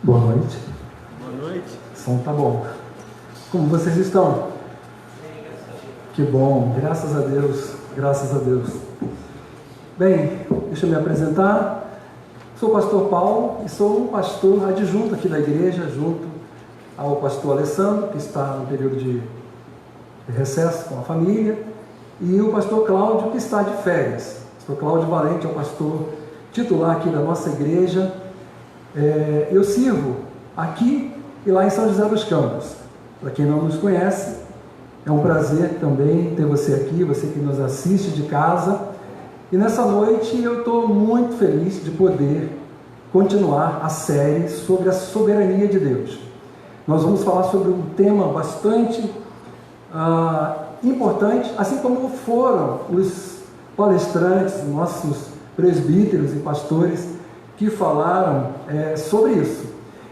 Boa noite. Boa noite. O som tá bom. Como vocês estão? Que bom, graças a Deus, graças a Deus. Bem, deixa eu me apresentar. Sou o pastor Paulo e sou um pastor adjunto aqui da igreja, junto ao pastor Alessandro, que está no período de recesso com a família, e o pastor Cláudio, que está de férias. O pastor Cláudio Valente é o pastor titular aqui da nossa igreja. Eu sirvo aqui e lá em São José dos Campos. Para quem não nos conhece, é um prazer também ter você aqui, você que nos assiste de casa. E nessa noite eu estou muito feliz de poder continuar a série sobre a soberania de Deus. Nós vamos falar sobre um tema bastante importante, assim como foram os palestrantes, nossos presbíteros e pastores que falaram sobre isso.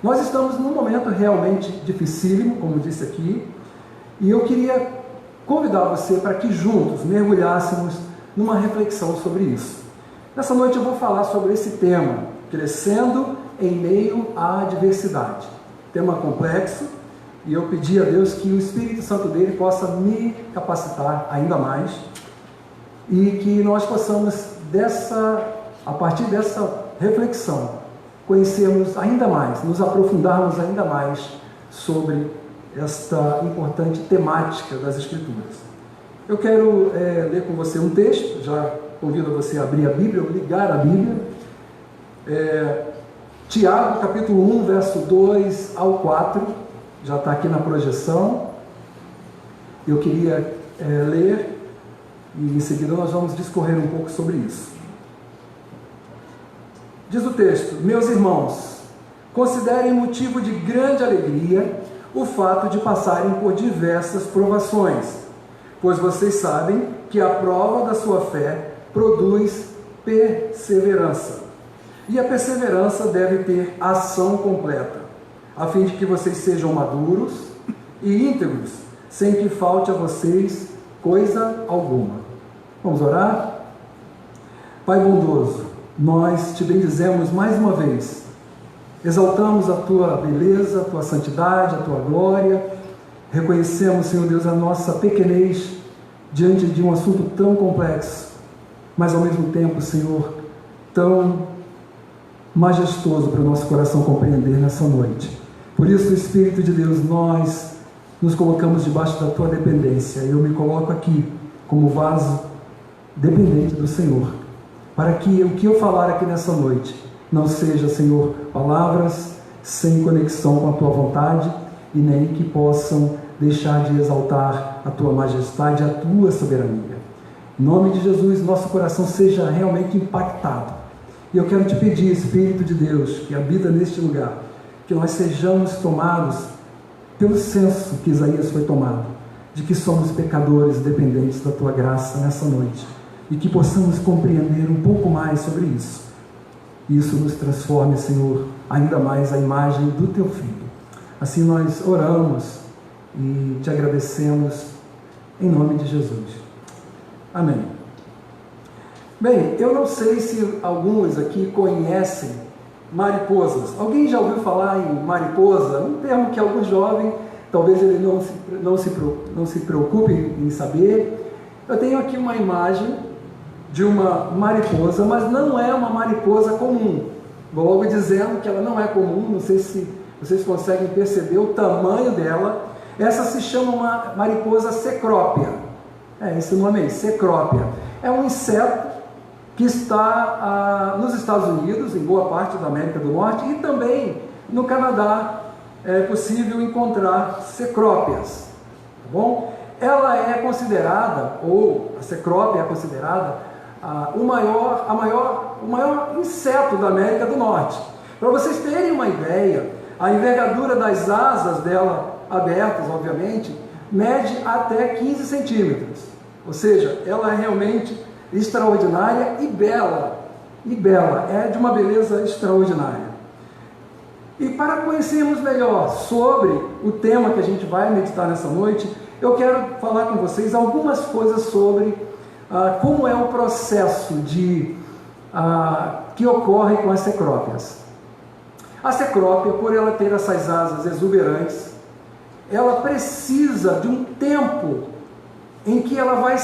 Nós estamos num momento realmente dificílimo, como disse aqui, e eu queria convidar você para que juntos mergulhássemos numa reflexão sobre isso. Nessa noite eu vou falar sobre esse tema, crescendo em meio à adversidade. Tema complexo, e eu pedi a Deus que o Espírito Santo dele possa me capacitar ainda mais, e que nós possamos, a partir dessa reflexão, conhecermos ainda mais, nos aprofundarmos ainda mais sobre esta importante temática das Escrituras. Eu quero ler com você um texto, já convido você a abrir a Bíblia, ou ligar a Bíblia. Tiago, capítulo 1, verso 2 ao 4, já está aqui na projeção. Eu queria ler, e em seguida nós vamos discorrer um pouco sobre isso. Diz o texto: meus irmãos, considerem motivo de grande alegria o fato de passarem por diversas provações, pois vocês sabem que a prova da sua fé produz perseverança. E a perseverança deve ter ação completa, a fim de que vocês sejam maduros e íntegros, sem que falte a vocês coisa alguma. Vamos orar? Pai bondoso, nós te bendizemos mais uma vez, exaltamos a tua beleza, a tua santidade, a tua glória, reconhecemos, Senhor Deus, a nossa pequenez diante de um assunto tão complexo, mas ao mesmo tempo, Senhor, tão majestoso para o nosso coração compreender nessa noite. Por isso, Espírito de Deus, nós nos colocamos debaixo da tua dependência. Eu me coloco aqui como vaso dependente do Senhor, para que o que eu falar aqui nessa noite não seja, Senhor, palavras sem conexão com a tua vontade, e nem que possam deixar de exaltar a tua majestade, a tua soberania. Em nome de Jesus, nosso coração seja realmente impactado. E eu quero te pedir, Espírito de Deus, que habita neste lugar, que nós sejamos tomados pelo senso que Isaías foi tomado, de que somos pecadores dependentes da tua graça nessa noite, e que possamos compreender um pouco mais sobre isso. Isso nos transforme, Senhor, ainda mais a imagem do teu Filho. Assim nós oramos e te agradecemos em nome de Jesus. Amém. Bem, eu não sei se alguns aqui conhecem mariposas. Alguém já ouviu falar em mariposa? Um termo que algum jovem, talvez ele não se preocupe em saber. Eu tenho aqui uma imagem de uma mariposa, mas não é uma mariposa comum. Vou logo dizendo que ela não é comum, não sei se vocês conseguem perceber o tamanho dela. Essa se chama uma mariposa cecrópia. Esse nome aí, cecrópia. É um inseto que está nos Estados Unidos, em boa parte da América do Norte, e também no Canadá é possível encontrar cecrópias. Tá bom? Ela é considerada, ou a cecrópia é considerada, o maior inseto da América do Norte. Para vocês terem uma ideia, a envergadura das asas dela, abertas obviamente, mede até 15 centímetros. Ou seja, ela é realmente extraordinária e bela. É de uma beleza extraordinária. E para conhecermos melhor sobre o tema que a gente vai meditar nessa noite, eu quero falar com vocês algumas coisas sobre como é o processo que ocorre com as cecrópias. A cecrópia, por ela ter essas asas exuberantes, ela precisa de um tempo em que ela vai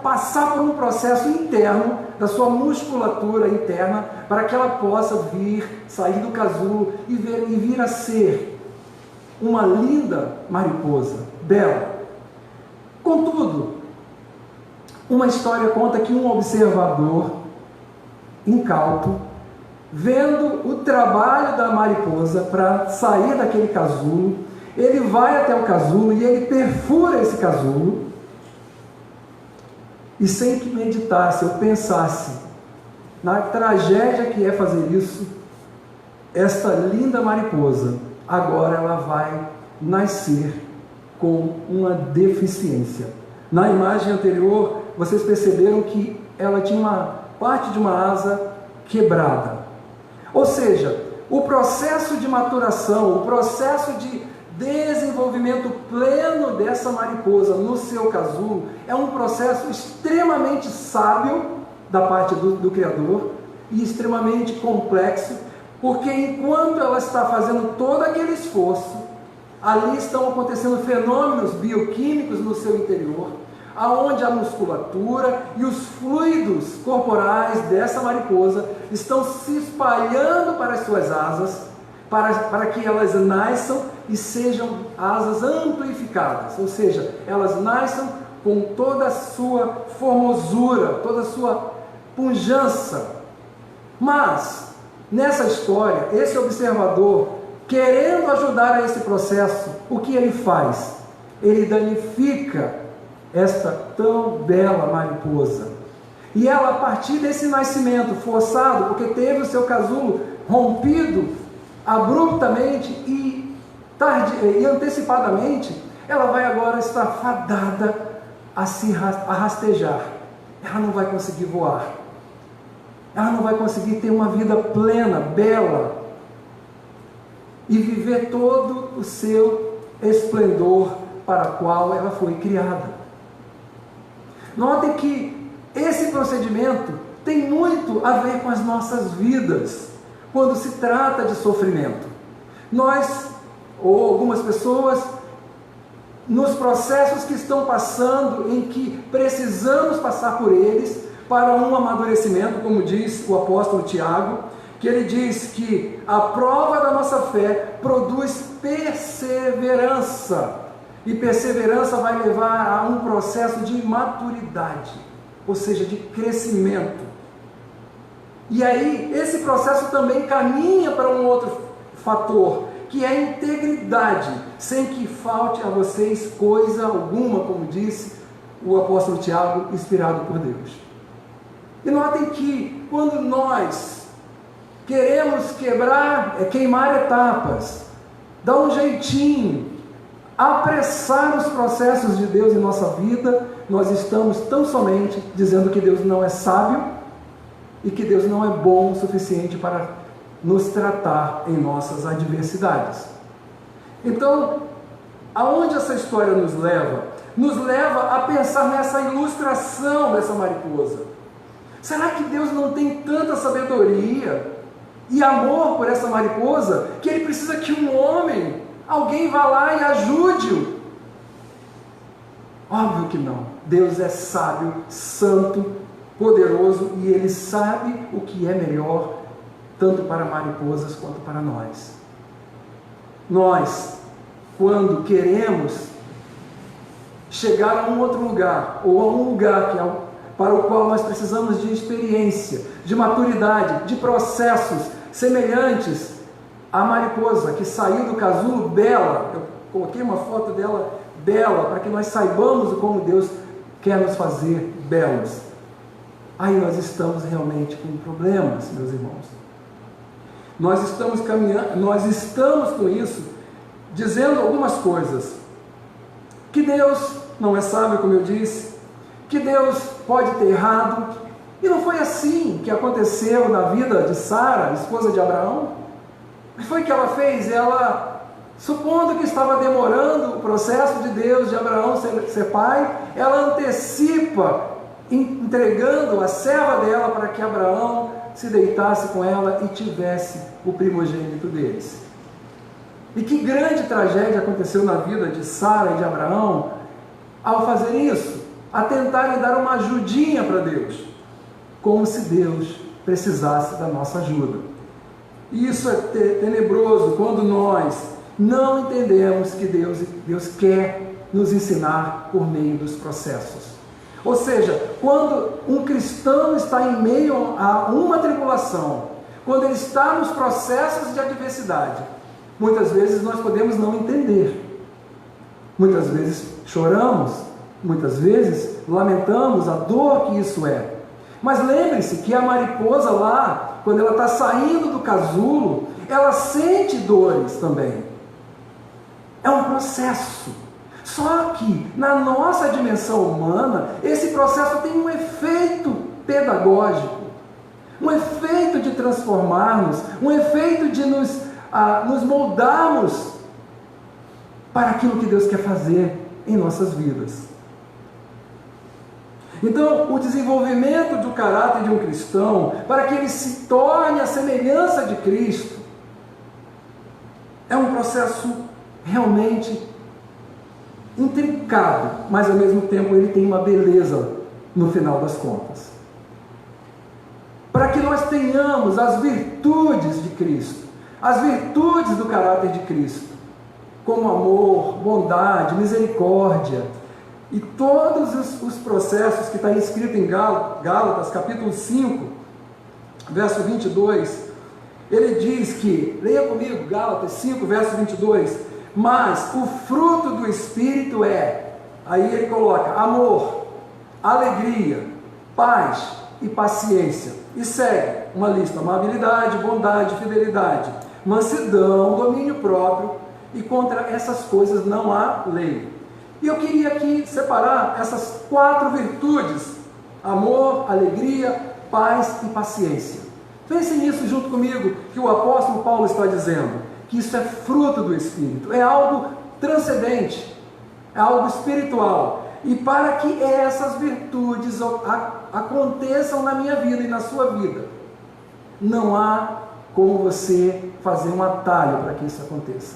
passar por um processo interno da sua musculatura interna para que ela possa sair do casulo e vir a ser uma linda mariposa, bela. Contudo, uma história conta que um observador incauto, vendo o trabalho da mariposa para sair daquele casulo, ele vai até o casulo e ele perfura esse casulo, e sem que meditasse ou pensasse na tragédia que é fazer isso, esta linda mariposa, agora ela vai nascer com uma deficiência. Na imagem anterior, vocês perceberam que ela tinha uma parte de uma asa quebrada. Ou seja, o processo de maturação, o processo de desenvolvimento pleno dessa mariposa no seu casulo é um processo extremamente sábio da parte do Criador e extremamente complexo, porque enquanto ela está fazendo todo aquele esforço, ali estão acontecendo fenômenos bioquímicos no seu interior, aonde a musculatura e os fluidos corporais dessa mariposa estão se espalhando para as suas asas, para que elas nasçam e sejam asas amplificadas, ou seja, elas nasçam com toda a sua formosura, toda a sua pujança. Mas, nessa história, esse observador, querendo ajudar a esse processo, o que ele faz? Ele danifica esta tão bela mariposa. E ela, a partir desse nascimento forçado, porque teve o seu casulo rompido abruptamente e antecipadamente, ela vai agora estar fadada a rastejar. Ela não vai conseguir voar. Ela não vai conseguir ter uma vida plena, bela, e viver todo o seu esplendor para o qual ela foi criada. Notem que esse procedimento tem muito a ver com as nossas vidas, quando se trata de sofrimento. Nós, ou algumas pessoas, nos processos que estão passando, em que precisamos passar por eles, para um amadurecimento, como diz o apóstolo Tiago, que ele diz que a prova da nossa fé produz perseverança, e perseverança vai levar a um processo de maturidade, ou seja, de crescimento. E aí, esse processo também caminha para um outro fator, que é a integridade, sem que falte a vocês coisa alguma, como disse o apóstolo Tiago, inspirado por Deus. E notem que, quando nós queremos queimar etapas, dar um jeitinho, apressar os processos de Deus em nossa vida, nós estamos tão somente dizendo que Deus não é sábio, e que Deus não é bom o suficiente para nos tratar em nossas adversidades. Então, aonde essa história nos leva? Nos leva a pensar nessa ilustração dessa mariposa. Será que Deus não tem tanta sabedoria e amor por essa mariposa, que Ele precisa que um homem, alguém vá lá e ajude-o? Óbvio que não. Deus é sábio, santo, poderoso, e Ele sabe o que é melhor, tanto para mariposas quanto para nós. Nós, quando queremos chegar a um outro lugar, ou a um lugar para o qual nós precisamos de experiência, de maturidade, de processos semelhantes à mariposa que saiu do casulo bela, eu coloquei uma foto dela bela, para que nós saibamos como Deus quer nos fazer belos. Aí nós estamos realmente com problemas, meus irmãos. Nós estamos com isso, dizendo algumas coisas. Que Deus não é sábio, como eu disse, que Deus pode ter errado. E não foi assim que aconteceu na vida de Sara, esposa de Abraão. O que foi que ela fez? Ela, supondo que estava demorando o processo de Deus, de Abraão ser pai, ela antecipa, entregando a serva dela para que Abraão se deitasse com ela e tivesse o primogênito deles. E que grande tragédia aconteceu na vida de Sara e de Abraão ao fazer isso, a tentarem dar uma ajudinha para Deus, como se Deus precisasse da nossa ajuda. E isso é tenebroso quando nós não entendemos que Deus quer nos ensinar por meio dos processos. Ou seja, quando um cristão está em meio a uma tribulação, quando ele está nos processos de adversidade, muitas vezes nós podemos não entender. Muitas vezes choramos, muitas vezes lamentamos a dor que isso é. Mas lembre-se que a mariposa lá, quando ela está saindo do casulo, ela sente dores também. É um processo. Só que na nossa dimensão humana, esse processo tem um efeito pedagógico, um efeito de transformar-nos, um efeito de nos moldarmos para aquilo que Deus quer fazer em nossas vidas. Então, o desenvolvimento do caráter de um cristão, para que ele se torne a semelhança de Cristo, é um processo realmente intrincado, mas ao mesmo tempo ele tem uma beleza no final das contas. Para que nós tenhamos as virtudes de Cristo, as virtudes do caráter de Cristo, como amor, bondade, misericórdia, e todos os processos que está escrito em Gálatas, capítulo 5, verso 22, ele diz que, leia comigo, Gálatas 5, verso 22, mas o fruto do Espírito é, aí ele coloca, amor, alegria, paz e paciência, e segue uma lista, amabilidade, bondade, fidelidade, mansidão, domínio próprio, e contra essas coisas não há lei. E eu queria aqui separar essas 4 virtudes: amor, alegria, paz e paciência. Pense nisso junto comigo, que o apóstolo Paulo está dizendo, que isso é fruto do Espírito, é algo transcendente, é algo espiritual. E para que essas virtudes aconteçam na minha vida e na sua vida, não há como você fazer um atalho para que isso aconteça.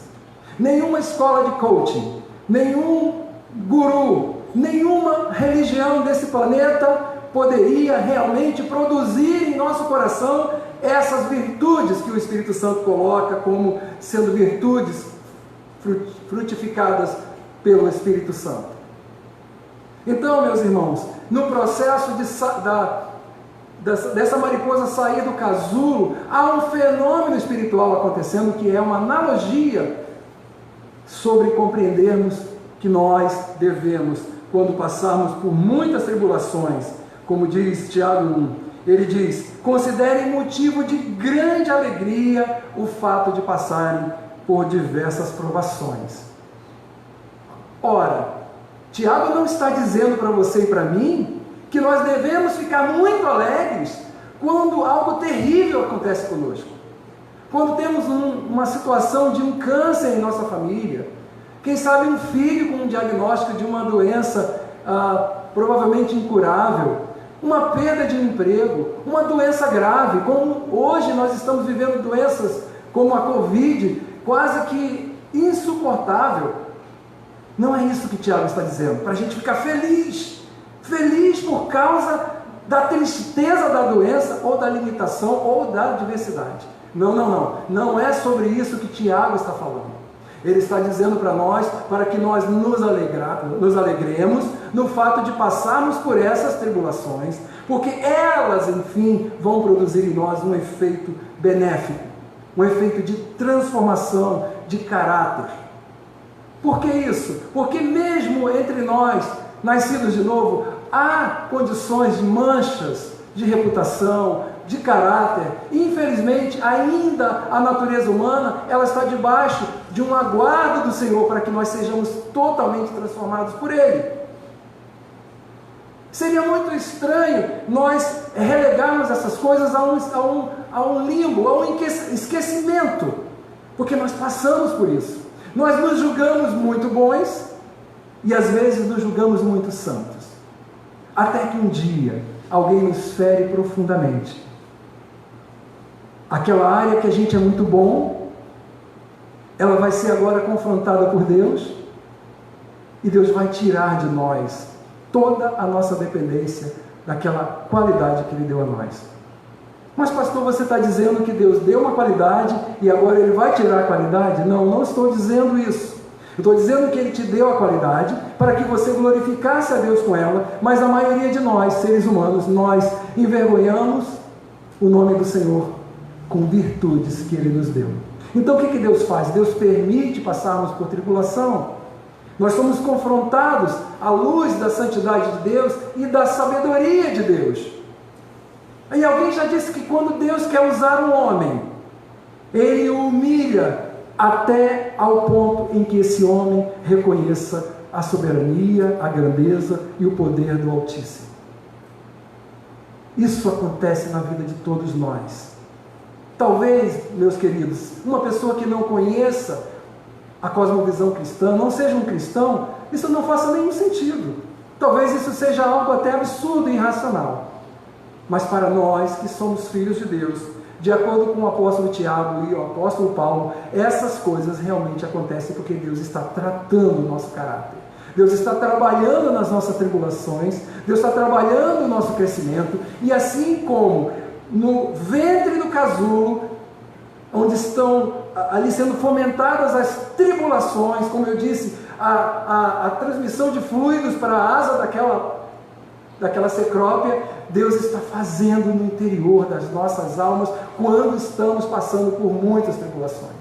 Nenhuma escola de coaching, nenhum guru, nenhuma religião desse planeta poderia realmente produzir em nosso coração essas virtudes que o Espírito Santo coloca como sendo virtudes frutificadas pelo Espírito Santo. Então, meus irmãos, no processo dessa mariposa sair do casulo, há um fenômeno espiritual acontecendo que é uma analogia sobre compreendermos que nós devemos, quando passarmos por muitas tribulações, como diz Tiago 1, ele diz, considerem motivo de grande alegria o fato de passarem por diversas provações. Ora, Tiago não está dizendo para você e para mim que nós devemos ficar muito alegres quando algo terrível acontece conosco. Quando temos uma situação de um câncer em nossa família, quem sabe um filho com um diagnóstico de uma doença provavelmente incurável, uma perda de um emprego, uma doença grave, como hoje nós estamos vivendo doenças como a Covid, quase que insuportável. Não é isso que Tiago está dizendo, para a gente ficar feliz por causa da tristeza da doença, ou da limitação, ou da adversidade. Não é sobre isso que Tiago está falando. Ele está dizendo para nós, para que nós nos alegremos no fato de passarmos por essas tribulações, porque elas, enfim, vão produzir em nós um efeito benéfico, um efeito de transformação de caráter. Por que isso? Porque mesmo entre nós, nascidos de novo, há condições de manchas de reputação, de caráter. Infelizmente, ainda a natureza humana, ela está debaixo de um aguardo do Senhor para que nós sejamos totalmente transformados por Ele. Seria muito estranho nós relegarmos essas coisas a um limbo, a um esquecimento, porque nós passamos por isso. Nós nos julgamos muito bons e às vezes nos julgamos muito santos. Até que um dia alguém nos fere profundamente Aquela área que a gente é muito bom, ela vai ser agora confrontada por Deus, e Deus vai tirar de nós toda a nossa dependência daquela qualidade que Ele deu a nós. Mas pastor, você está dizendo que Deus deu uma qualidade e agora Ele vai tirar a qualidade? Não, não estou dizendo isso. Eu estou dizendo que Ele te deu a qualidade para que você glorificasse a Deus com ela, mas a maioria de nós, seres humanos, nós envergonhamos o nome do Senhor com virtudes que Ele nos deu. Então o que Deus faz? Deus permite passarmos por tribulação. Nós somos confrontados à luz da santidade de Deus e da sabedoria de Deus. E alguém já disse que quando Deus quer usar um homem, Ele o humilha até ao ponto em que esse homem reconheça a soberania, a grandeza e o poder do Altíssimo. Isso acontece na vida de todos nós. Talvez, meus queridos, uma pessoa que não conheça a cosmovisão cristã, não seja um cristão, isso não faça nenhum sentido. Talvez isso seja algo até absurdo e irracional. Mas para nós que somos filhos de Deus, de acordo com o apóstolo Tiago e o apóstolo Paulo, essas coisas realmente acontecem porque Deus está tratando o nosso caráter. Deus está trabalhando nas nossas tribulações, Deus está trabalhando o nosso crescimento, e assim como no ventre do casulo, onde estão ali sendo fomentadas as tribulações, como eu disse, a transmissão de fluidos para a asa daquela cecrópia, Deus está fazendo no interior das nossas almas quando estamos passando por muitas tribulações.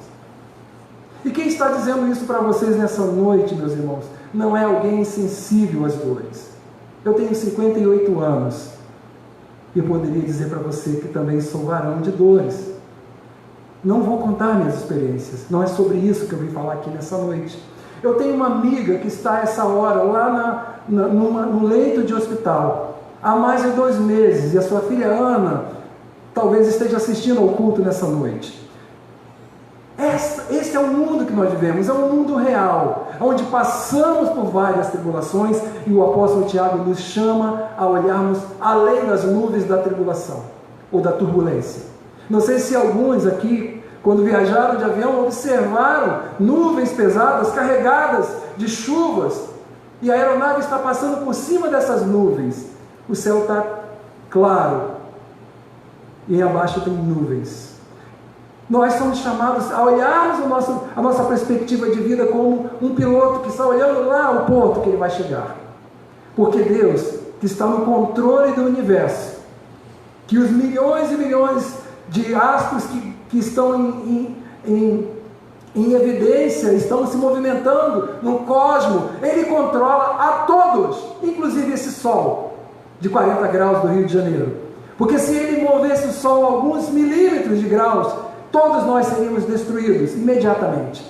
E quem está dizendo isso para vocês nessa noite, meus irmãos, não é alguém insensível às dores. Eu tenho 58 anos e eu poderia dizer para você que também sou varão de dores. Não vou contar minhas experiências, não é sobre isso que eu vim falar aqui nessa noite. Eu tenho uma amiga que está a essa hora lá no leito de hospital, há mais de 2 meses, e a sua filha Ana talvez esteja assistindo ao culto nessa noite. Esse é o mundo que nós vivemos, é um mundo real, onde passamos por várias tribulações, e o apóstolo Tiago nos chama a olharmos além das nuvens da tribulação, ou da turbulência. Não sei se alguns aqui, quando viajaram de avião, observaram nuvens pesadas, carregadas de chuvas, e a aeronave está passando por cima dessas nuvens. O céu está claro, e abaixo tem nuvens. Nós somos chamados a olharmos a nossa perspectiva de vida como um piloto que está olhando lá o ponto que ele vai chegar. Porque Deus, que está no controle do universo, que os milhões e milhões de astros que estão em evidência, estão se movimentando no cosmos, Ele controla a todos, inclusive esse sol de 40 graus do Rio de Janeiro. Porque se Ele movesse o sol alguns milímetros de graus, todos nós seríamos destruídos imediatamente.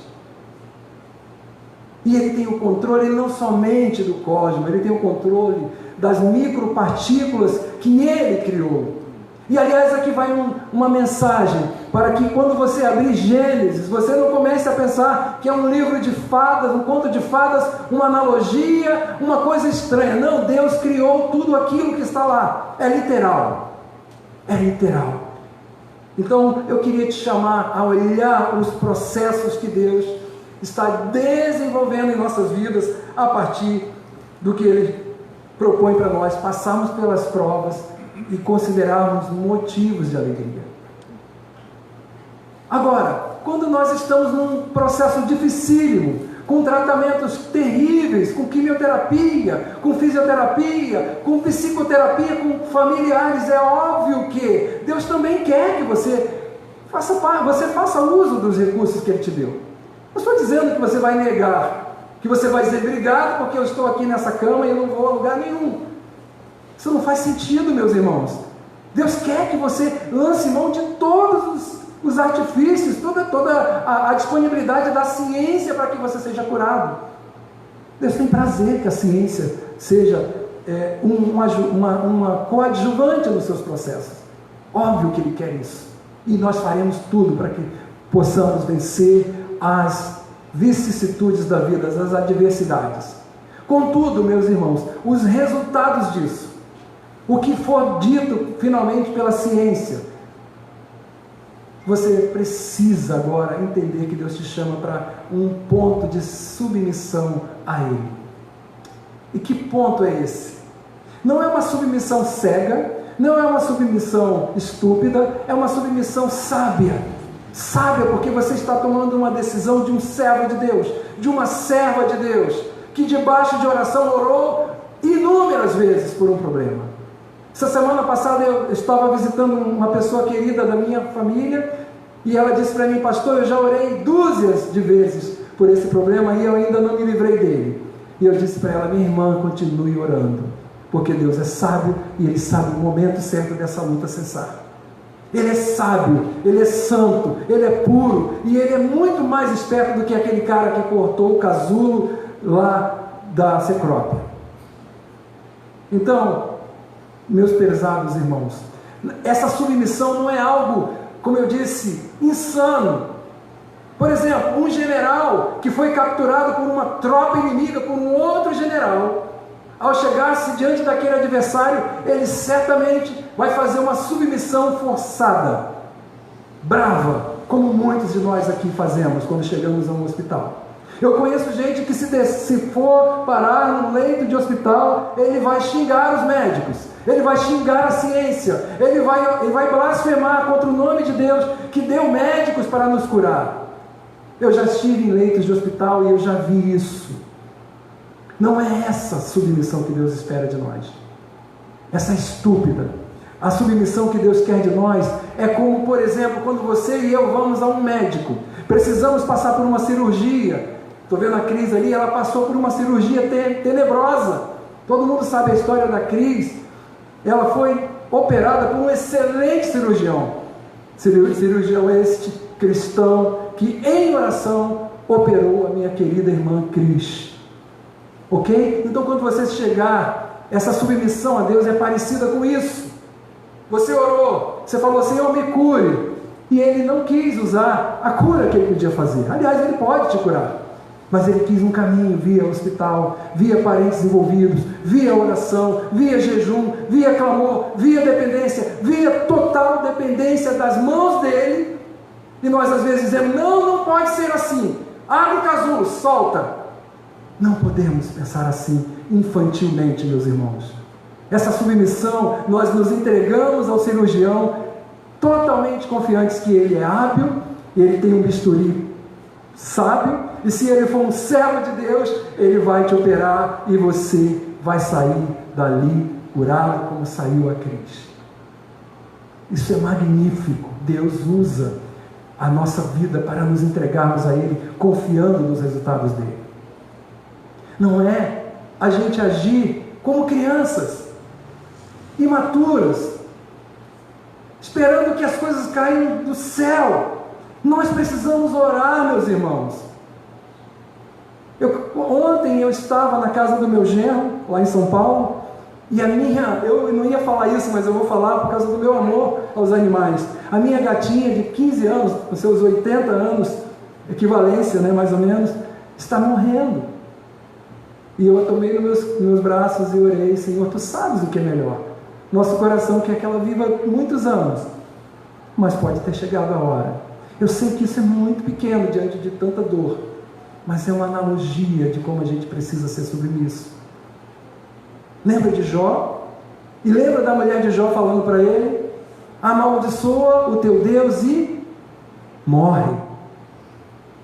E Ele tem o controle não somente do cosmos, Ele tem o controle das micropartículas que Ele criou. E aliás, aqui vai uma mensagem, para que quando você abrir Gênesis, você não comece a pensar que é um livro de fadas, um conto de fadas, uma analogia, uma coisa estranha. Não, Deus criou tudo aquilo que está lá. É literal. É literal. Então, eu queria te chamar a olhar os processos que Deus está desenvolvendo em nossas vidas, a partir do que Ele propõe para nós passarmos pelas provas e considerarmos motivos de alegria. Agora, quando nós estamos num processo dificílimo, com tratamentos terríveis, com quimioterapia, com fisioterapia, com psicoterapia, com familiares, é óbvio que Deus também quer que você faça uso dos recursos que Ele te deu. Não estou dizendo que você vai negar, que você vai dizer, obrigado porque eu estou aqui nessa cama e eu não vou a lugar nenhum. Isso não faz sentido, meus irmãos. Deus quer que você lance mão de todos os artifícios, toda a disponibilidade da ciência para que você seja curado. Deus tem prazer que a ciência seja uma coadjuvante nos seus processos. Óbvio que Ele quer isso. E nós faremos tudo para que possamos vencer as vicissitudes da vida, as adversidades. Contudo, meus irmãos, os resultados disso, o que for dito finalmente pela ciência, Você precisa agora entender que Deus te chama para um ponto de submissão a Ele. E que ponto é esse? Não é uma submissão cega, não é uma submissão estúpida, é uma submissão sábia. Sábia porque você está tomando uma decisão de um servo de Deus, de uma serva de Deus, que debaixo de oração orou inúmeras vezes por um problema. Essa semana passada eu estava visitando uma pessoa querida da minha família e ela disse para mim: pastor, eu já orei dúzias de vezes por esse problema e eu ainda não me livrei dele. E eu disse para ela: minha irmã, continue orando, porque Deus é sábio e Ele sabe o momento certo dessa luta cessar. Ele é sábio, Ele é santo, Ele é puro e Ele é muito mais esperto do que aquele cara que cortou o casulo lá da Cecrópia. Então, meus pesados irmãos, essa submissão não é algo, como eu disse, insano. Por exemplo, um general que foi capturado por uma tropa inimiga, por um outro general, ao chegar-se diante daquele adversário, ele certamente vai fazer uma submissão forçada, brava, como muitos de nós aqui fazemos quando chegamos a um hospital. Eu conheço gente que se for parar num leito de hospital, ele vai xingar os médicos, ele vai xingar a ciência, ele vai blasfemar contra o nome de Deus, que deu médicos para nos curar. Eu já estive em leitos de hospital e eu já vi isso. Não é essa submissão que Deus espera de nós. Essa é estúpida. A submissão que Deus quer de nós é como, por exemplo, quando você e eu vamos a um médico, precisamos passar por uma cirurgia. Estou vendo a Cris ali, ela passou por uma cirurgia tenebrosa. Todo mundo sabe a história da Cris. Ela foi operada por um excelente cirurgião. Cirurgião este, cristão, que em oração operou a minha querida irmã Cris. Ok? Então quando você chegar, essa submissão a Deus é parecida com isso. Você orou, você falou: Senhor, me cure. E Ele não quis usar a cura que Ele podia fazer. Aliás, Ele pode te curar. Mas Ele quis um caminho via hospital, via parentes envolvidos, via oração, via jejum, via clamor, via dependência, via total dependência das mãos dEle. E nós às vezes dizemos: não pode ser assim. Abre o casulo, solta. Não podemos pensar assim infantilmente, meus irmãos. Essa submissão, nós nos entregamos ao cirurgião totalmente confiantes que ele é hábil, ele tem um bisturi sábio, e se ele for um servo de Deus, ele vai te operar e você vai sair dali curado como saiu a Cris. Isso é magnífico. Deus usa a nossa vida para nos entregarmos a Ele, confiando nos resultados dele. Não é a gente agir como crianças imaturas, esperando que as coisas caiam do céu. Nós precisamos orar, meus irmãos. Ontem eu estava na casa do meu genro, lá em São Paulo, e eu não ia falar isso, mas eu vou falar por causa do meu amor aos animais. A minha gatinha de 15 anos, com seus 80 anos, equivalência, né, mais ou menos, está morrendo. E eu a tomei nos meus braços e orei: Senhor, Tu sabes o que é melhor. Nosso coração quer que ela viva muitos anos, mas pode ter chegado a hora. Eu sei que isso é muito pequeno diante de tanta dor, mas é uma analogia de como a gente precisa ser submisso. Lembra de Jó? E lembra da mulher de Jó falando para ele: amaldiçoa o teu Deus e morre.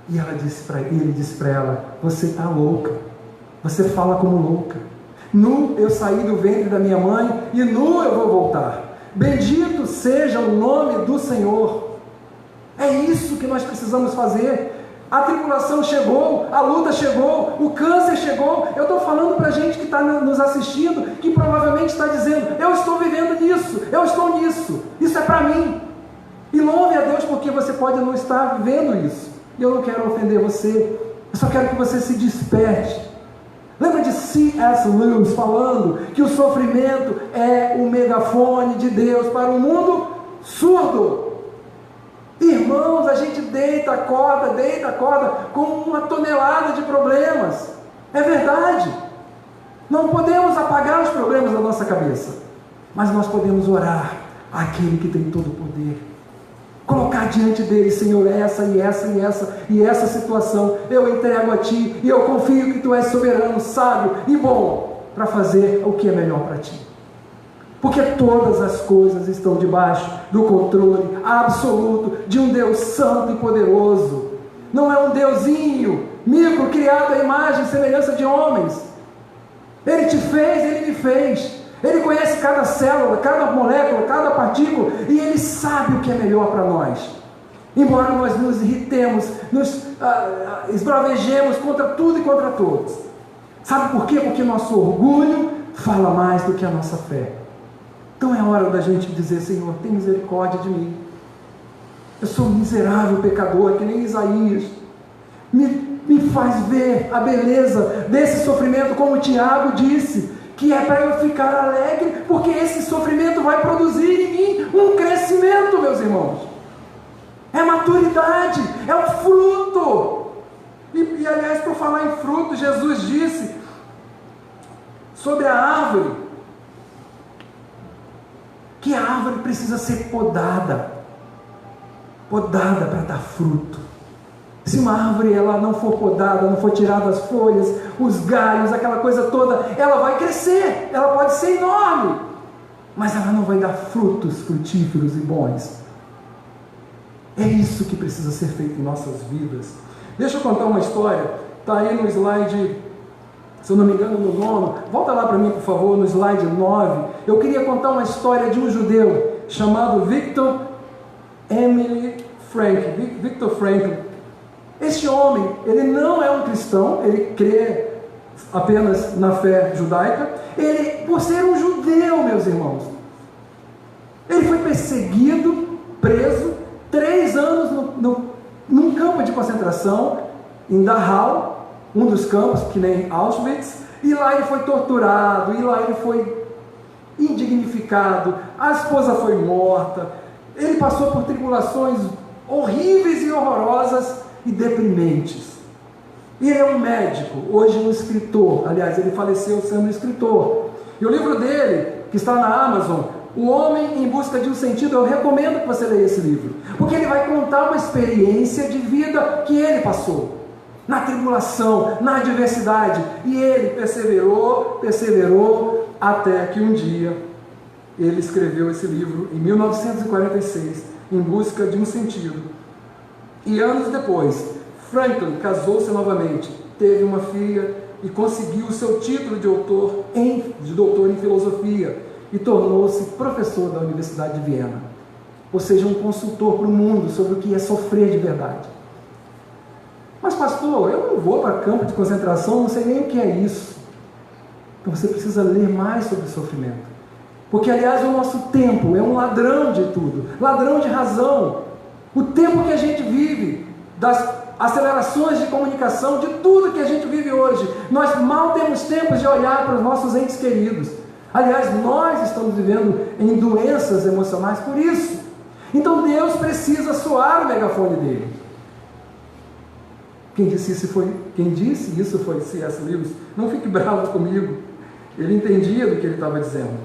E ele disse para ela: você está louca. Você fala como louca. Nu eu saí do ventre da minha mãe e nu eu vou voltar. Bendito seja o nome do Senhor. É isso que nós precisamos fazer. A tribulação chegou, a luta chegou, o câncer chegou. Eu estou falando para a gente que está nos assistindo, que provavelmente está dizendo: eu estou vivendo nisso, eu estou nisso, isso é para mim. E louve a Deus, porque você pode não estar vivendo isso. E eu não quero ofender você, eu só quero que você se desperte. Lembra de C.S. Lewis falando que o sofrimento é o megafone de Deus para um mundo surdo? Irmãos, a gente deita, acorda com uma tonelada de problemas. É verdade. Não podemos apagar os problemas da nossa cabeça, mas nós podemos orar àquele que tem todo o poder. Colocar diante dele: Senhor, essa e essa e essa e essa situação eu entrego a Ti, e eu confio que Tu és soberano, sábio e bom para fazer o que é melhor para Ti. Porque todas as coisas estão debaixo do controle absoluto de um Deus santo e poderoso. Não é um deusinho micro, criado à imagem e semelhança de homens. Ele te fez, Ele me fez. Ele conhece cada célula, cada molécula, cada partícula, e Ele sabe o que é melhor para nós. Embora nós nos irritemos, nos esbravejemos contra tudo e contra todos. Sabe por quê? Porque nosso orgulho fala mais do que a nossa fé. Então é hora da gente dizer: Senhor, tem misericórdia de mim. Eu sou um miserável pecador, que nem Isaías. Me faz ver a beleza desse sofrimento, como Tiago disse, que é para eu ficar alegre, porque esse sofrimento vai produzir em mim um crescimento, meus irmãos. É maturidade, é um fruto. E aliás, por falar em fruto, Jesus disse sobre a árvore, que a árvore precisa ser podada para dar fruto. Se uma árvore ela não for podada, não for tirada as folhas, os galhos, aquela coisa toda, ela vai crescer, ela pode ser enorme, mas ela não vai dar frutos frutíferos e bons. É isso que precisa ser feito em nossas vidas. Deixa eu contar uma história, está aí no slide, se eu não me engano, no 9, volta lá para mim, por favor, no slide 9. Eu queria contar uma história de um judeu chamado Viktor Frankl. Este homem, ele não é um cristão, ele crê apenas na fé judaica. Ele, por ser um judeu, meus irmãos, ele foi perseguido, preso, 3 anos num campo de concentração, em Dachau, um dos campos, que nem Auschwitz, e lá ele foi torturado, e lá ele foi indignificado, a esposa foi morta, ele passou por tribulações horríveis e horrorosas e deprimentes. E ele é um médico, hoje um escritor. Aliás, ele faleceu sendo escritor. E o livro dele, que está na Amazon, O Homem em Busca de um Sentido, eu recomendo que você leia esse livro, porque ele vai contar uma experiência de vida que ele passou, na tribulação, na adversidade, e ele perseverou, até que um dia ele escreveu esse livro, em 1946, Em Busca de um Sentido. E anos depois, Franklin casou-se novamente, teve uma filha e conseguiu o seu título de doutor em filosofia e tornou-se professor da Universidade de Viena. Ou seja, um consultor para o mundo sobre o que é sofrer de verdade. Mas pastor, eu não vou para campo de concentração, não sei nem o que é isso. Então você precisa ler mais sobre o sofrimento. Porque aliás o nosso tempo é um ladrão de tudo, ladrão de razão. O tempo que a gente vive, das acelerações de comunicação, de tudo que a gente vive hoje, nós mal temos tempo de olhar para os nossos entes queridos. Aliás, nós estamos vivendo em doenças emocionais por isso. Então Deus precisa soar o megafone dele. Quem disse isso foi C.S. Lewis. Não fique bravo comigo. Ele entendia do que ele estava dizendo.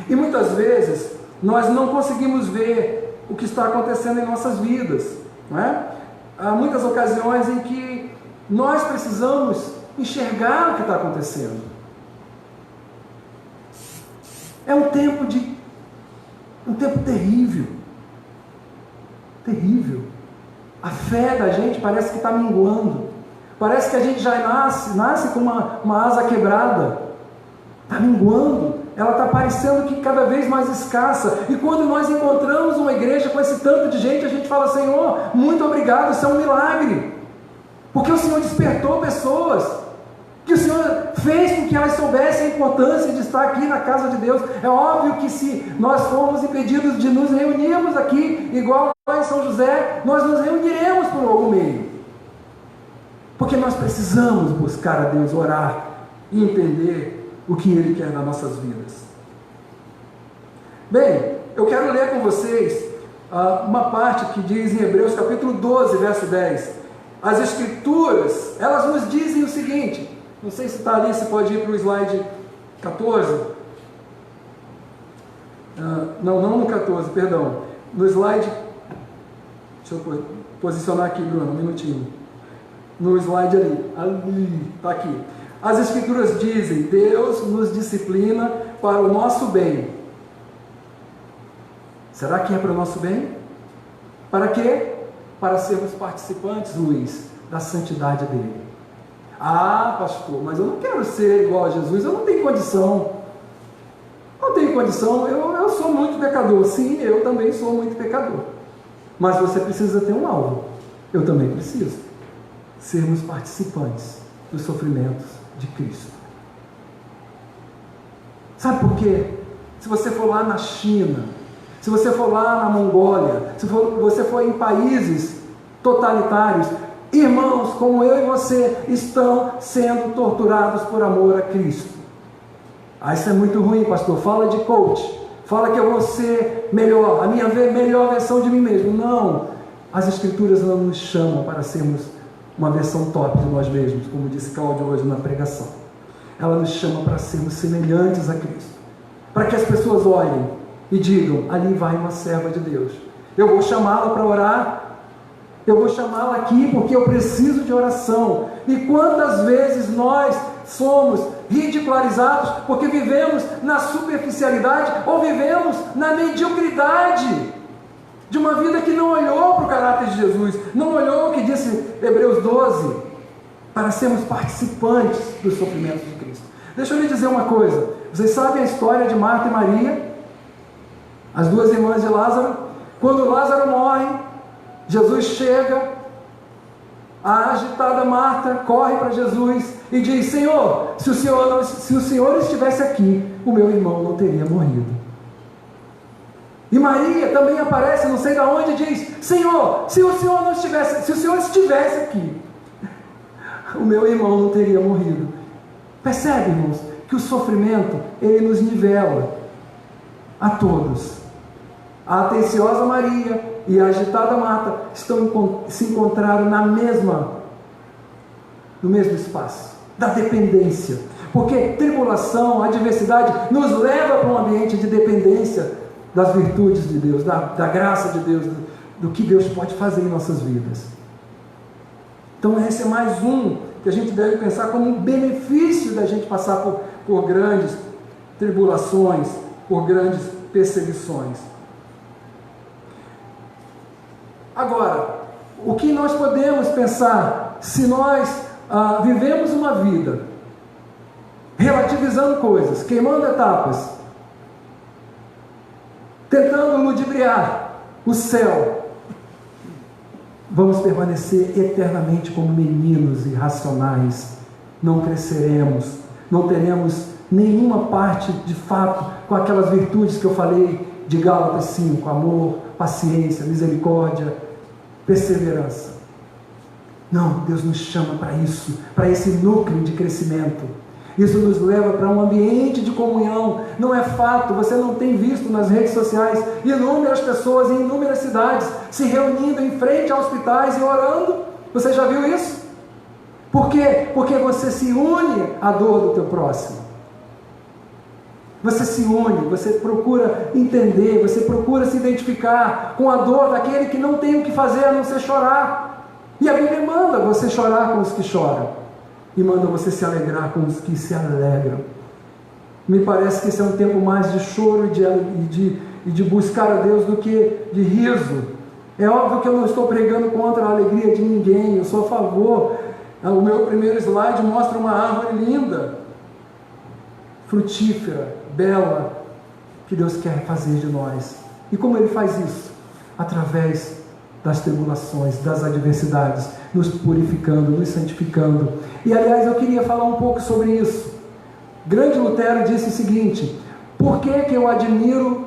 E muitas vezes nós não conseguimos ver o que está acontecendo em nossas vidas, não é? Há muitas ocasiões em que nós precisamos enxergar o que está acontecendo. É um tempo terrível, terrível. A fé da gente parece que está minguando, parece que a gente já nasce com uma asa quebrada, está minguando. Ela está parecendo que cada vez mais escassa, e quando nós encontramos uma igreja com esse tanto de gente, a gente fala: Senhor, muito obrigado, isso é um milagre, porque o Senhor despertou pessoas, que o Senhor fez com que elas soubessem a importância de estar aqui na casa de Deus. É óbvio que se nós formos impedidos de nos reunirmos aqui, igual lá em São José, nós nos reuniremos por algum meio, porque nós precisamos buscar a Deus, orar e entender o que Ele quer nas nossas vidas. Bem, eu quero ler com vocês uma parte que diz em Hebreus capítulo 12, verso 10. As Escrituras, elas nos dizem o seguinte, não sei se está ali, se pode ir para o slide 14. Não no 14, perdão. No slide, deixa eu posicionar aqui, Bruno, um minutinho. No slide ali, está aqui. As Escrituras dizem: Deus nos disciplina para o nosso bem. Será que é para o nosso bem? Para quê? Para sermos participantes, Luiz, da santidade dele. Ah, pastor, mas eu não quero ser igual a Jesus, eu não tenho condição. Não tenho condição, eu sou muito pecador. Sim, eu também sou muito pecador. Mas você precisa ter um alvo. Eu também preciso. Sermos participantes dos sofrimentos de Cristo. Sabe por quê? Se você for lá na China, se você for lá na Mongólia, se você for em países totalitários, irmãos como eu e você estão sendo torturados por amor a Cristo. Ah, isso é muito ruim, pastor. Fala de coach. Fala que eu vou ser melhor, a minha melhor versão de mim mesmo. Não. As Escrituras não nos chamam para sermos uma versão top de nós mesmos, como disse Cláudio hoje na pregação. Ela nos chama para sermos semelhantes a Cristo. Para que as pessoas olhem e digam: ali vai uma serva de Deus. Eu vou chamá-la para orar. Eu vou chamá-la aqui porque eu preciso de oração. E quantas vezes nós somos ridicularizados porque vivemos na superficialidade ou vivemos na mediocridade de uma vida que não olhou para o caráter de Jesus, não olhou o que disse Hebreus 12, para sermos participantes dos sofrimentos de Cristo. Deixa eu lhe dizer uma coisa. Vocês sabem a história de Marta e Maria, as duas irmãs de Lázaro? Quando Lázaro morre, Jesus chega, a agitada Marta corre para Jesus e diz: Senhor, se o Senhor estivesse aqui, o meu irmão não teria morrido. E Maria também aparece, não sei de onde, e diz: Senhor, se o Senhor estivesse aqui, o meu irmão não teria morrido. Percebe, irmãos, que o sofrimento, ele nos nivela a todos. A atenciosa Maria e a agitada Marta se encontraram no mesmo espaço da dependência, porque tribulação, adversidade nos leva para um ambiente de dependência das virtudes de Deus, da graça de Deus, do que Deus pode fazer em nossas vidas. Então esse é mais um que a gente deve pensar como um benefício da gente passar por grandes tribulações, por grandes perseguições. Agora, o que nós podemos pensar se nós vivemos uma vida relativizando coisas, queimando etapas, tentando ludibriar o céu, vamos permanecer eternamente como meninos irracionais, não cresceremos, não teremos nenhuma parte de fato com aquelas virtudes que eu falei de Gálatas 5, amor, paciência, misericórdia, perseverança. Não, Deus nos chama para isso, para esse núcleo de crescimento. Isso nos leva para um ambiente de comunhão. Não é fato, você não tem visto nas redes sociais inúmeras pessoas em inúmeras cidades se reunindo em frente a hospitais e orando? Você já viu isso? Por quê? Porque você se une à dor do teu próximo. Você se une, você procura entender, você procura se identificar com a dor daquele que não tem o que fazer a não ser chorar. E a Bíblia manda você chorar com os que choram e manda você se alegrar com os que se alegram. Me parece que esse é um tempo mais de choro e de buscar a Deus do que de riso. É óbvio que eu não estou pregando contra a alegria de ninguém, eu sou a favor. O meu primeiro slide mostra uma árvore linda, frutífera, bela, que Deus quer fazer de nós. E como Ele faz isso? Através das tribulações, das adversidades, nos purificando, nos santificando. E aliás, eu queria falar um pouco sobre isso. Grande Lutero disse o seguinte: por que eu admiro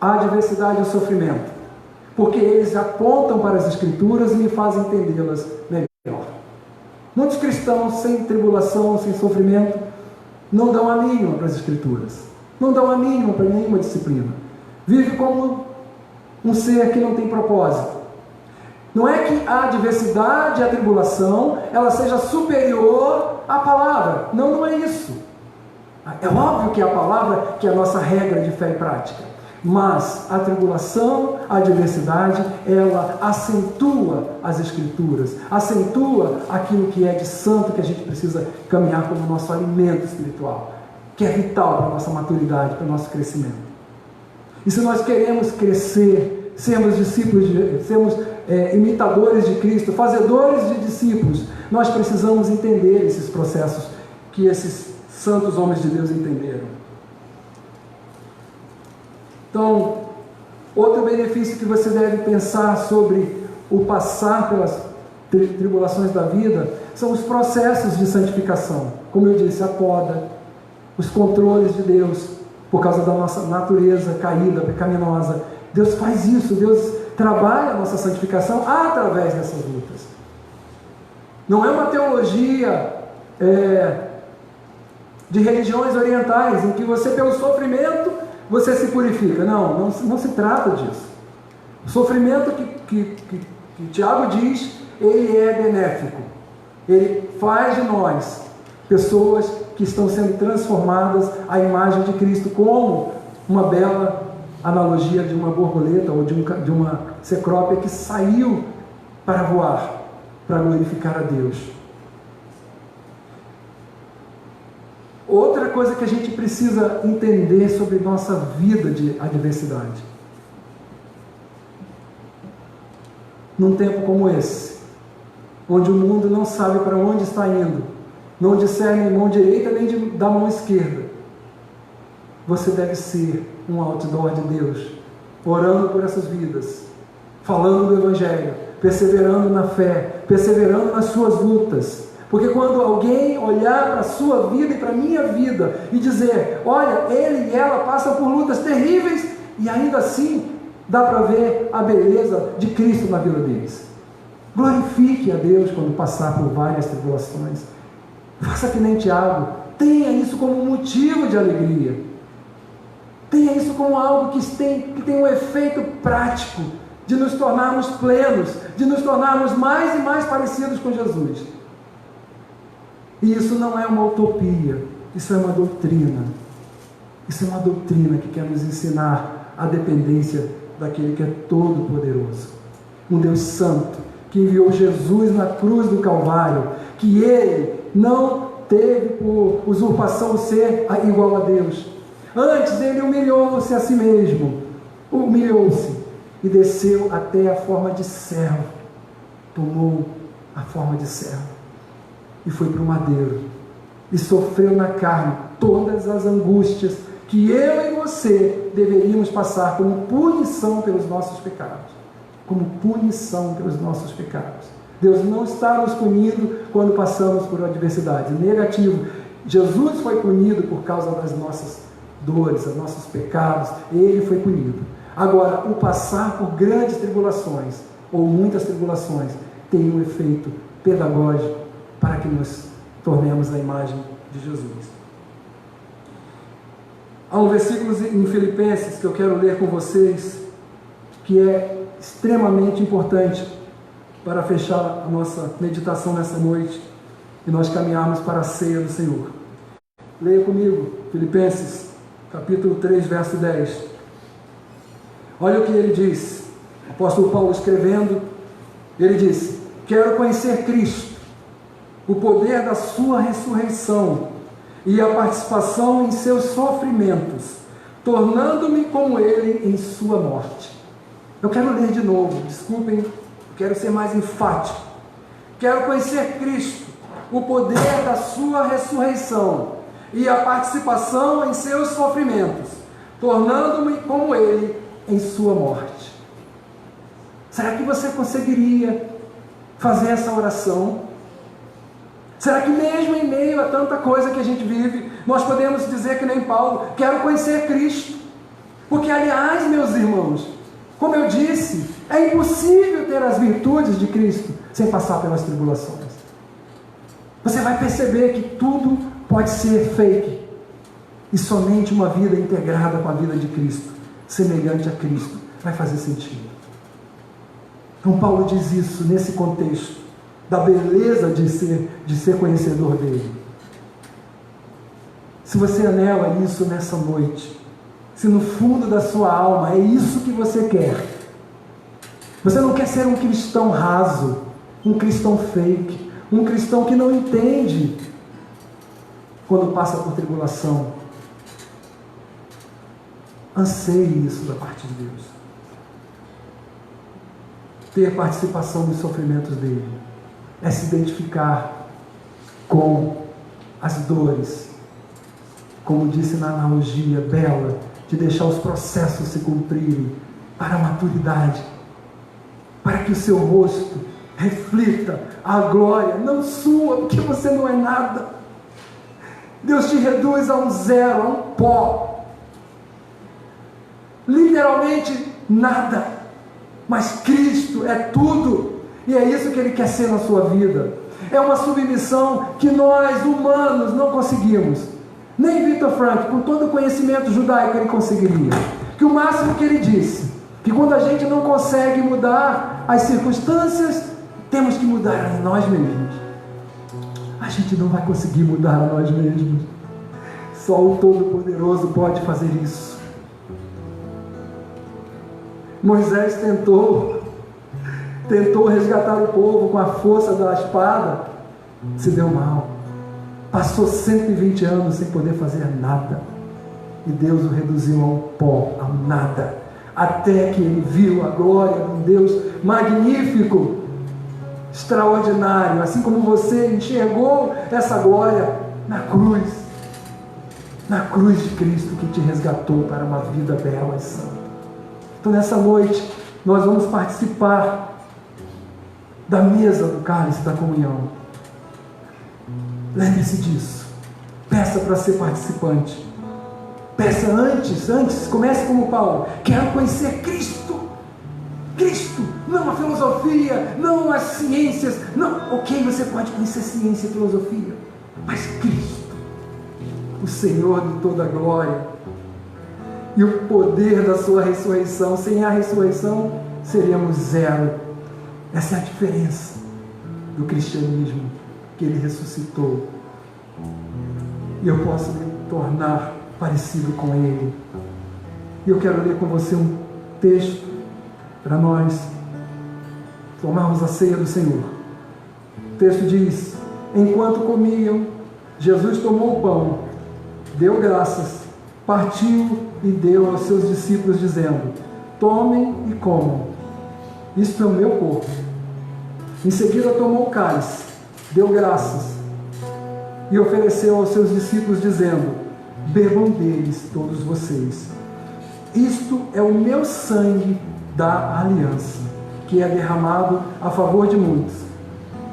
a adversidade e o sofrimento? Porque eles apontam para as Escrituras e me fazem entendê-las melhor. Muitos cristãos sem tribulação, sem sofrimento, não dão a mínima para as Escrituras, não dão a mínima para nenhuma disciplina. Vive como um ser que não tem propósito. Não é que a adversidade e a tribulação ela seja superior à palavra. Não, não é isso. É óbvio que é a palavra que é a nossa regra de fé e prática. Mas a tribulação, a adversidade, ela acentua as Escrituras, acentua aquilo que é de santo, que a gente precisa caminhar como nosso alimento espiritual, que é vital para a nossa maturidade, para o nosso crescimento. E se nós queremos crescer, sermos discípulos, sermos imitadores de Cristo, fazedores de discípulos, nós precisamos entender esses processos que esses santos homens de Deus entenderam. Então, outro benefício que você deve pensar sobre o passar pelas tribulações da vida são os processos de santificação. Como eu disse, a poda, os controles de Deus por causa da nossa natureza caída, pecaminosa. Deus faz isso, Deus trabalha a nossa santificação através dessas lutas. Não é uma teologia de religiões orientais em que você, pelo sofrimento, você se purifica. Não se trata disso. O sofrimento que Tiago diz, ele é benéfico. Ele faz de nós pessoas que estão sendo transformadas à imagem de Cristo, como uma bela analogia de uma borboleta ou de uma cecrópia que saiu para voar, para glorificar a Deus. Outra coisa que a gente precisa entender sobre nossa vida de adversidade. Num tempo como esse, onde o mundo não sabe para onde está indo, não discerne mão direita nem da mão esquerda, você deve ser um outdoor de Deus, orando por essas vidas, falando do Evangelho, perseverando na fé, perseverando nas suas lutas. Porque quando alguém olhar para a sua vida e para a minha vida e dizer, olha, ele e ela passam por lutas terríveis e ainda assim dá para ver a beleza de Cristo na vida deles. Glorifique a Deus quando passar por várias tribulações. Faça que nem Tiago, tenha isso como motivo de alegria. Tenha isso como algo que tem um efeito prático de nos tornarmos plenos, de nos tornarmos mais e mais parecidos com Jesus. E isso não é uma utopia, isso é uma doutrina. Isso é uma doutrina que quer nos ensinar a dependência daquele que é todo poderoso. Um Deus santo, que enviou Jesus na cruz do Calvário, que ele não teve por usurpação ser igual a Deus. Antes ele humilhou-se a si mesmo, humilhou-se e desceu até a forma de servo, tomou a forma de servo e foi para o madeiro e sofreu na carne todas as angústias que eu e você deveríamos passar como punição pelos nossos pecados. Como punição pelos nossos pecados. Deus não está nos punindo quando passamos por adversidade. Negativo. Jesus foi punido por causa das nossas dores, dos nossos pecados. Ele foi punido. Agora, o passar por grandes tribulações, ou muitas tribulações, tem um efeito pedagógico para que nos tornemos a imagem de Jesus. Há um versículo em Filipenses que eu quero ler com vocês, que é extremamente importante para fechar a nossa meditação nessa noite e nós caminharmos para a ceia do Senhor. Leia comigo, Filipenses, capítulo 3, verso 10. Olha o que ele diz, o apóstolo Paulo escrevendo, ele diz: quero conhecer Cristo, o poder da sua ressurreição e a participação em seus sofrimentos, tornando-me como ele em sua morte. Eu quero ler de novo, desculpem, quero ser mais enfático. Quero conhecer Cristo, o poder da sua ressurreição e a participação em seus sofrimentos, tornando-me como ele em sua morte. Será que você conseguiria fazer essa oração? Será que mesmo em meio a tanta coisa que a gente vive, nós podemos dizer que nem Paulo, quero conhecer Cristo? Porque, aliás, meus irmãos, como eu disse, é impossível ter as virtudes de Cristo sem passar pelas tribulações. Você vai perceber que tudo pode ser fake e somente uma vida integrada com a vida de Cristo, semelhante a Cristo, vai fazer sentido. Então Paulo diz isso nesse contexto da beleza de ser conhecedor dele. Se você anela isso nessa noite, se no fundo da sua alma é isso que você quer. Você não quer ser um cristão raso, um cristão fake, um cristão que não entende quando passa por tribulação. Anseie isso da parte de Deus. Ter participação nos sofrimentos dele é se identificar com as dores, como disse na analogia bela, de deixar os processos se cumprirem para a maturidade, para que o seu rosto reflita a glória, não sua, porque você não é nada. Deus te reduz a um zero, a um pó, literalmente nada, mas Cristo é tudo, e é isso que Ele quer ser na sua vida. É uma submissão que nós humanos não conseguimos. Nem Victor Frankl, com todo o conhecimento judaico, ele conseguiria. Que o máximo que ele disse, que quando a gente não consegue mudar as circunstâncias, temos que mudar a nós mesmos. A gente não vai conseguir mudar a nós mesmos. Só o Todo-Poderoso pode fazer isso. Moisés tentou resgatar o povo com a força da espada, se deu mal. Passou 120 anos sem poder fazer nada. E Deus o reduziu ao pó, ao nada. Até que ele viu a glória de um Deus magnífico, extraordinário. Assim como você enxergou essa glória na cruz. Na cruz de Cristo que te resgatou para uma vida bela e santa. Então nessa noite, nós vamos participar da mesa do cálice da comunhão. Lembre-se disso. Peça para ser participante. Peça antes, comece como Paulo. Quero conhecer Cristo. Cristo, não a filosofia, não as ciências. Não, ok, você pode conhecer ciência e filosofia, mas Cristo, o Senhor de toda a glória, e o poder da sua ressurreição. Sem a ressurreição, seríamos zero. Essa é a diferença do cristianismo, que Ele ressuscitou, e eu posso me tornar parecido com Ele. E eu quero ler com você um texto para nós tomarmos a ceia do Senhor. O texto diz: enquanto comiam, Jesus tomou o pão, deu graças, partiu e deu aos seus discípulos, dizendo: tomem e comam, isto é o meu corpo. Em seguida tomou o cálice, deu graças e ofereceu aos seus discípulos, dizendo: bebam deles todos vocês, isto é o meu sangue da aliança, que é derramado a favor de muitos,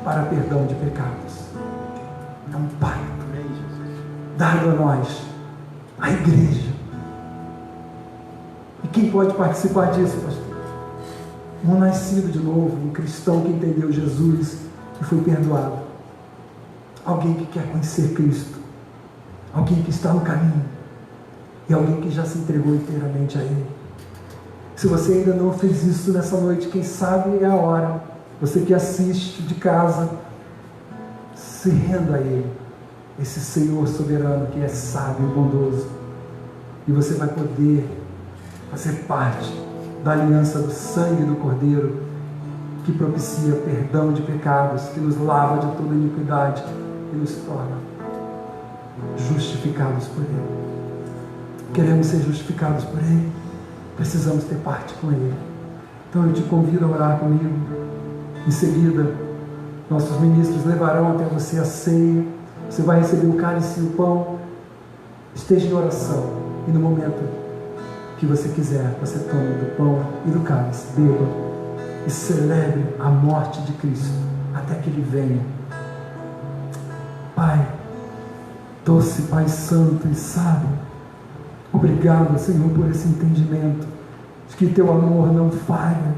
para perdão de pecados. É um pacto dado a nós, a igreja. E quem pode participar disso, pastor? Um nascido de novo, um cristão que entendeu Jesus e foi perdoado. Alguém que quer conhecer Cristo. Alguém que está no caminho. E alguém que já se entregou inteiramente a Ele. Se você ainda não fez isso nessa noite, quem sabe é a hora. Você que assiste de casa, se renda a Ele. Esse Senhor soberano que é sábio e bondoso. E você vai poder fazer parte da aliança do sangue do Cordeiro, que propicia perdão de pecados, que nos lava de toda iniquidade e nos torna justificados por Ele. Queremos ser justificados por Ele, precisamos ter parte com Ele. Então eu te convido a orar comigo. Em seguida, nossos ministros levarão até você a ceia. Você vai receber o cálice e o pão. Esteja em oração, e no momento que você quiser, você tome do pão e do cálice, beba e celebre a morte de Cristo até que Ele venha. Pai, doce Pai santo e sábio, obrigado, Senhor, por esse entendimento de que Teu amor não falha,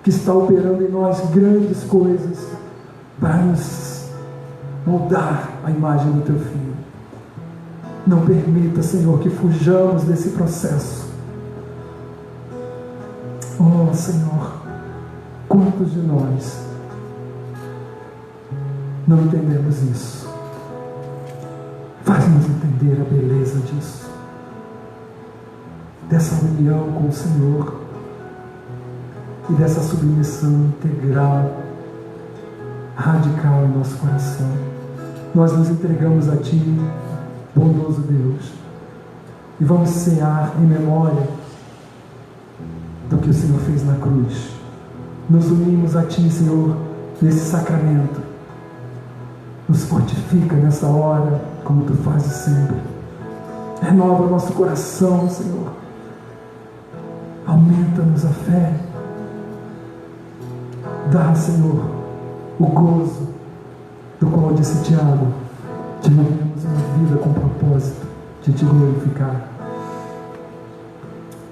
que está operando em nós grandes coisas para nos moldar a imagem do Teu Filho. Não permita, Senhor, que fujamos desse processo. Oh, Senhor, quantos de nós não entendemos isso? Faz-nos entender a beleza disso. dessa união com o Senhor e dessa submissão integral, radical em nosso coração. Nós nos entregamos a Ti, bondoso Deus, e vamos cear em memória do que o Senhor fez na cruz. Nos unimos a Ti, Senhor, nesse sacramento. Nos fortifica nessa hora, como Tu fazes sempre. Renova o nosso coração, Senhor. Aumenta-nos a fé. Dá, Senhor, o gozo do qual disse Tiago, de vivermos uma vida com propósito de Te glorificar.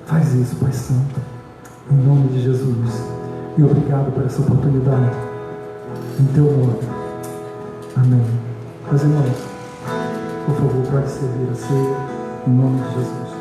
Faz isso, Pai Santo, em nome de Jesus. E obrigado por essa oportunidade. Em Teu nome. Amém. Meus irmãos, por favor, pode servir a ceia, em nome de Jesus.